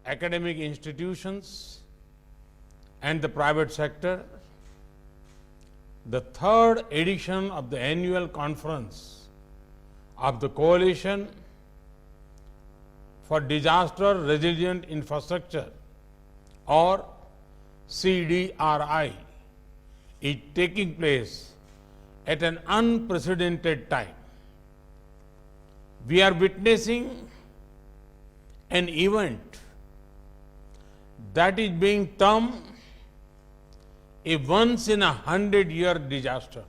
academic institutions and the private sector, the third edition of the annual conference of the Coalition for Disaster Resilient Infrastructure, or CDRI, is taking place at an unprecedented time. We are witnessing an event that is being termed a once-in-a-100-year disaster.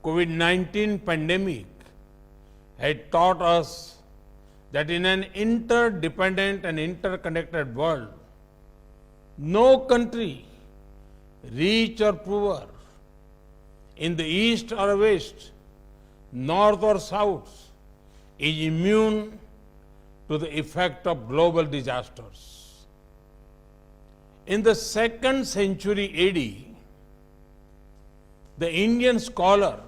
COVID-19 pandemic had taught us that in an interdependent and interconnected world, no country, rich or poor, in the east or west, north or south, is immune to the effect of global disasters. In the 2nd century AD, the Indian scholar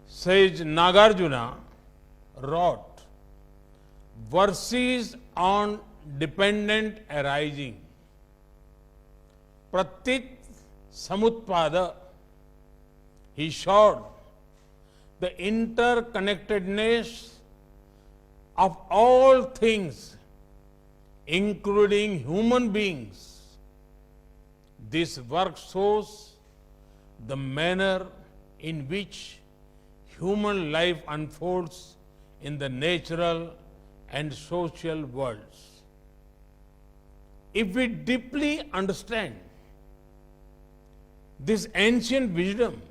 Sage Nagarjuna wrote verses on dependent arising. Pratit Samutpada, he showed the interconnectedness of all things, including human beings. This work shows the manner in which human life unfolds in the natural and social worlds. If we deeply understand this ancient wisdom,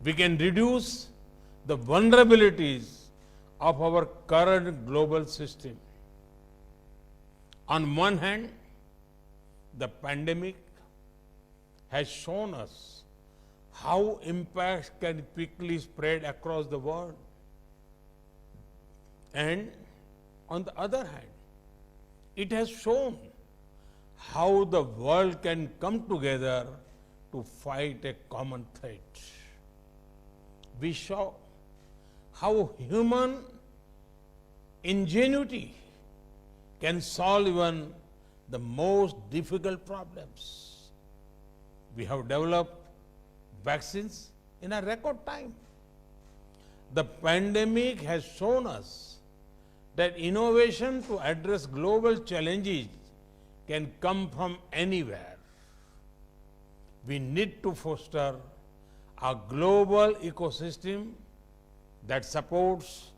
we can reduce the vulnerabilities of our current global system. On one hand, the pandemic has shown us how impacts can quickly spread across the world. And on the other hand, it has shown how the world can come together to fight a common threat. We saw how human ingenuity can solve even the most difficult problems. We have developed vaccines in a record time. The pandemic has shown us that innovation to address global challenges can come from anywhere. We need to foster a global ecosystem that supports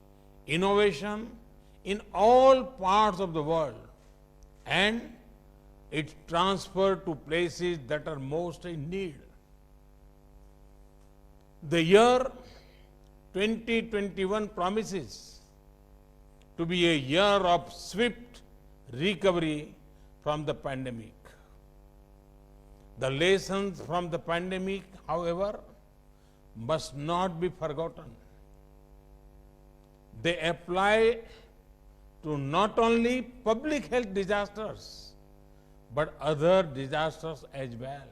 innovation in all parts of the world and its transfer to places that are most in need. The year 2021 promises to be a year of swift recovery from the pandemic. The lessons from the pandemic, however, must not be forgotten. They apply to not only public health disasters, but other disasters as well.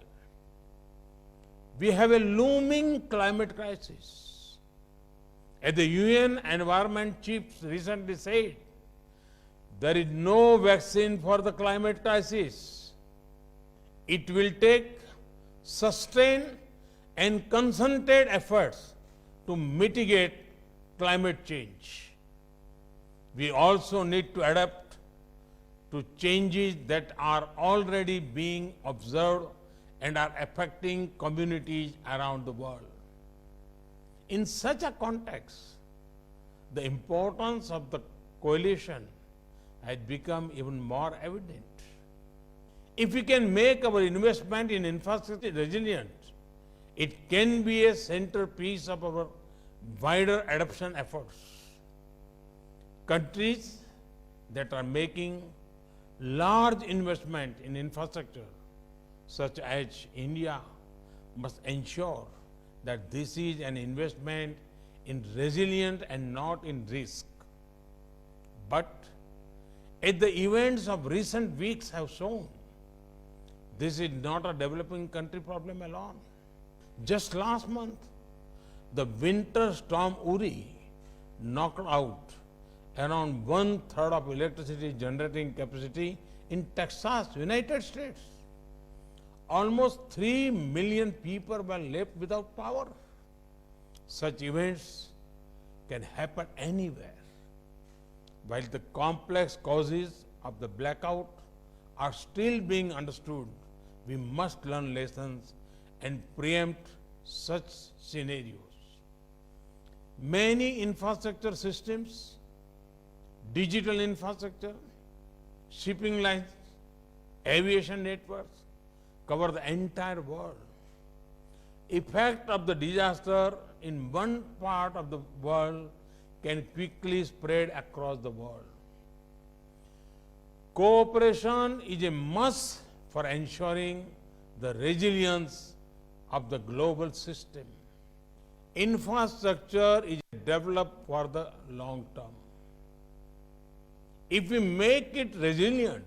We have a looming climate crisis. As the UN Environment Chiefs recently said, there is no vaccine for the climate crisis. It will take sustained and concerted efforts to mitigate climate change. We also need to adapt to changes that are already being observed and are affecting communities around the world. In such a context, the importance of the coalition has become even more evident. If we can make our investment in infrastructure resilient, it can be a centerpiece of our wider adoption efforts. Countries that are making large investment in infrastructure, such as India, must ensure that this is an investment in resilience and not in risk. But as the events of recent weeks have shown, this is not a developing country problem alone. Just last month, the winter storm Uri knocked out around one-third of electricity generating capacity in Texas, United States. Almost 3 million people were left without power. Such events can happen anywhere. While the complex causes of the blackout are still being understood, we must learn lessons and preempt such scenarios. Many infrastructure systems, digital infrastructure, shipping lines, aviation networks cover the entire world. Effect of the disaster in one part of the world can quickly spread across the world. Cooperation is a must for ensuring the resilience of the global system. Infrastructure is developed for the long term. If we make it resilient,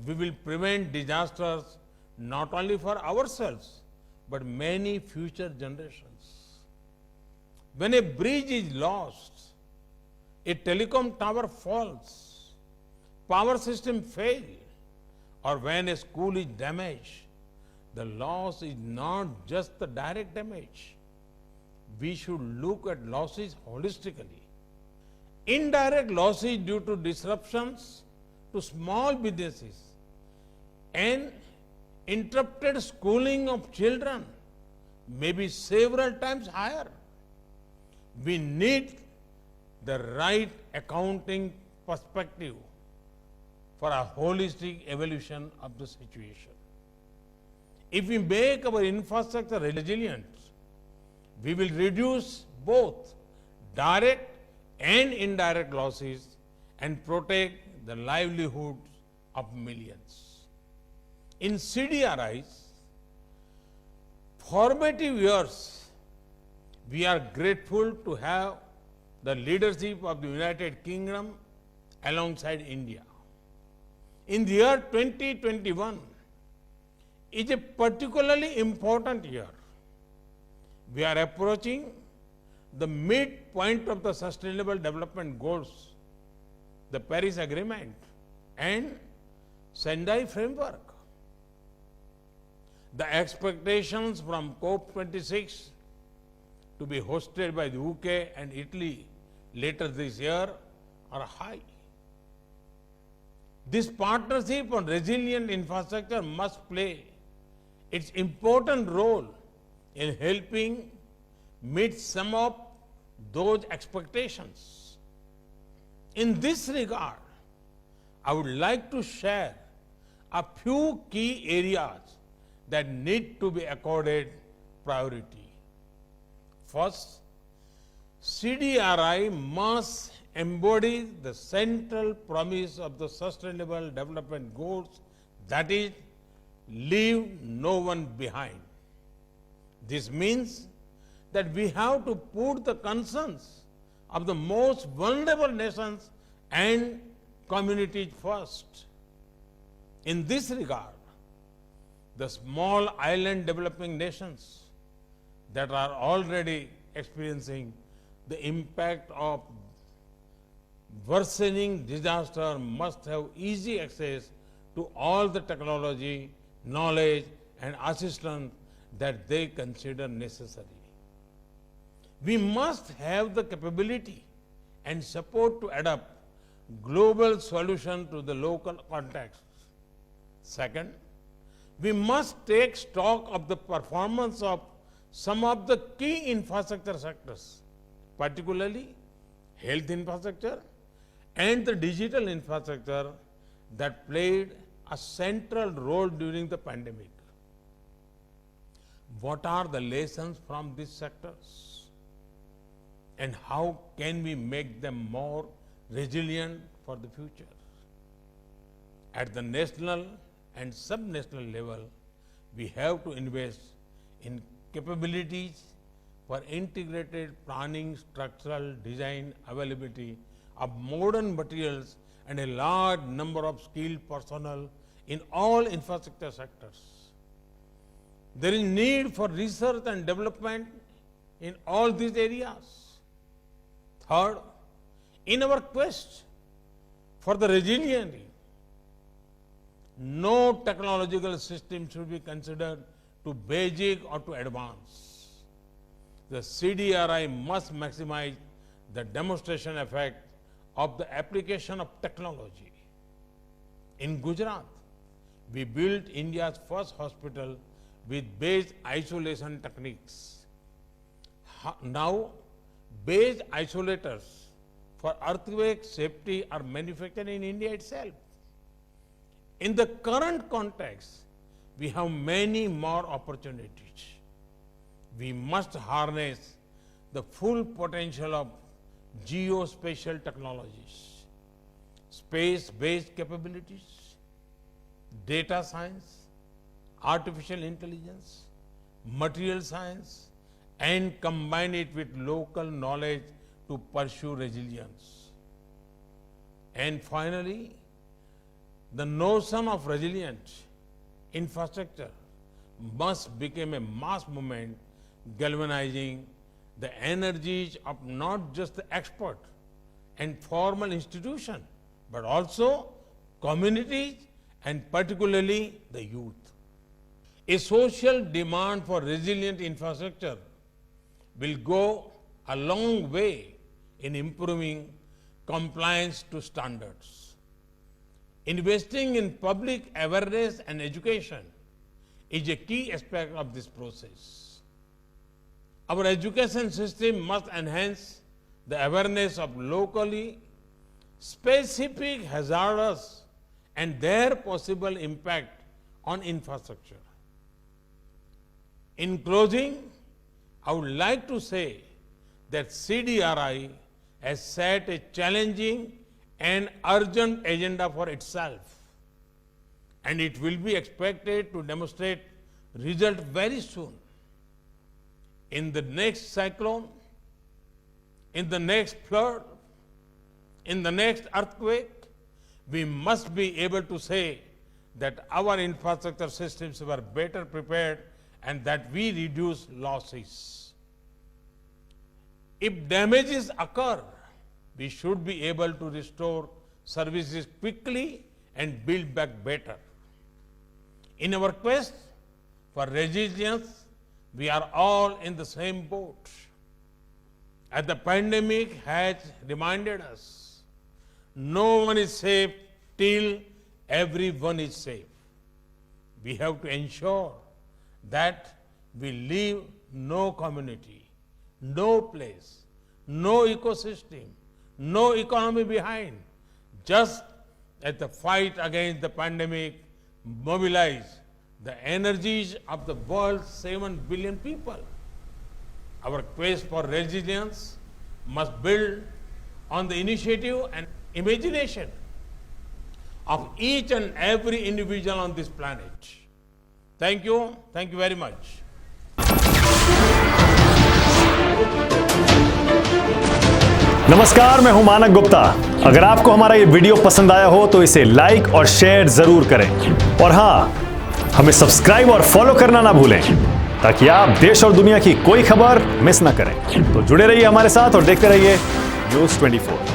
we will prevent disasters not only for ourselves, but many future generations. When a bridge is lost, a telecom tower falls, power system fail, or when a school is damaged, the loss is not just the direct damage. We should look at losses holistically. Indirect losses due to disruptions to small businesses and interrupted schooling of children may be several times higher. We need the right accounting perspective for a holistic evaluation of the situation. If we make our infrastructure resilient, we will reduce both direct and indirect losses and protect the livelihoods of millions. In CDRI's formative years, we are grateful to have the leadership of the United Kingdom alongside India. In the year 2021 is a particularly important year. We are approaching the midpoint of the Sustainable Development Goals, the Paris Agreement, and Sendai Framework. The expectations from COP26 to be hosted by the UK and Italy later this year are high. This partnership on resilient infrastructure must play its important role in helping meet some of those expectations. In this regard, I would like to share a few key areas that need to be accorded priority. First, CDRI must embody the central promise of the Sustainable Development Goals, that is, leave no one behind. This means that we have to put the concerns of the most vulnerable nations and communities first. In this regard, the small island developing nations that are already experiencing the impact of worsening disaster must have easy access to all the technology, knowledge, and assistance that they consider necessary. We must have the capability and support to adapt global solutions to the local context. Second, we must take stock of the performance of some of the key infrastructure sectors, particularly health infrastructure and the digital infrastructure that played a central role during the pandemic. What are the lessons from these sectors? And how can we make them more resilient for the future? At the national and sub-national level, we have to invest in capabilities for integrated planning, structural design, availability of modern materials, and a large number of skilled personnel in all infrastructure sectors. There is need for research and development in all these areas. Third, In our quest for the resiliency, no technological system should be considered too basic or too advanced. The CDRI must maximize the demonstration effect of the application of technology. In Gujarat, we built India's first hospital with base isolation techniques. Now, base isolators for earthquake safety are manufactured in India itself. In the current context, we have many more opportunities. We must harness the full potential of geospatial technologies, space-based capabilities, data science, artificial intelligence, material science, and combine it with local knowledge to pursue resilience. And finally, the notion of resilient infrastructure must become a mass movement, galvanizing the energies of not just the expert and formal institution, but also communities and particularly the youth. A social demand for resilient infrastructure will go a long way in improving compliance to standards. Investing in public awareness and education is a key aspect of this process. Our education system must enhance the awareness of locally specific hazards and their possible impact on infrastructure. In closing, I would like to say that CDRI has set a challenging and urgent agenda for itself, and it will be expected to demonstrate results very soon. In the next cyclone, in the next flood, in the next earthquake, we must be able to say that our infrastructure systems were better prepared and that we reduce losses. If damages occur, we should be able to restore services quickly and build back better. In our quest for resilience, we are all in the same boat. As the pandemic has reminded us, no one is safe till everyone is safe. We have to ensure that we leave no community, no place, no ecosystem, no economy behind. Just as the fight against the pandemic mobilized the energies of the world's 7 billion people, our quest for resilience must build on the initiative and imagination of each and every individual on this planet. Thank you very much. नमस्कार, मैं हूं मानक गुप्ता। अगर आपको हमारा ये video पसंद आया हो तो इसे लाइक और शेयर जरूर करें, और हां, हमें सब्सक्राइब और फॉलो करना ना भूलें ताकि आप देश और दुनिया की कोई खबर मिस ना करें। तो जुड़े रहिए हमारे साथ और देखते रहिए न्यूज़ 24।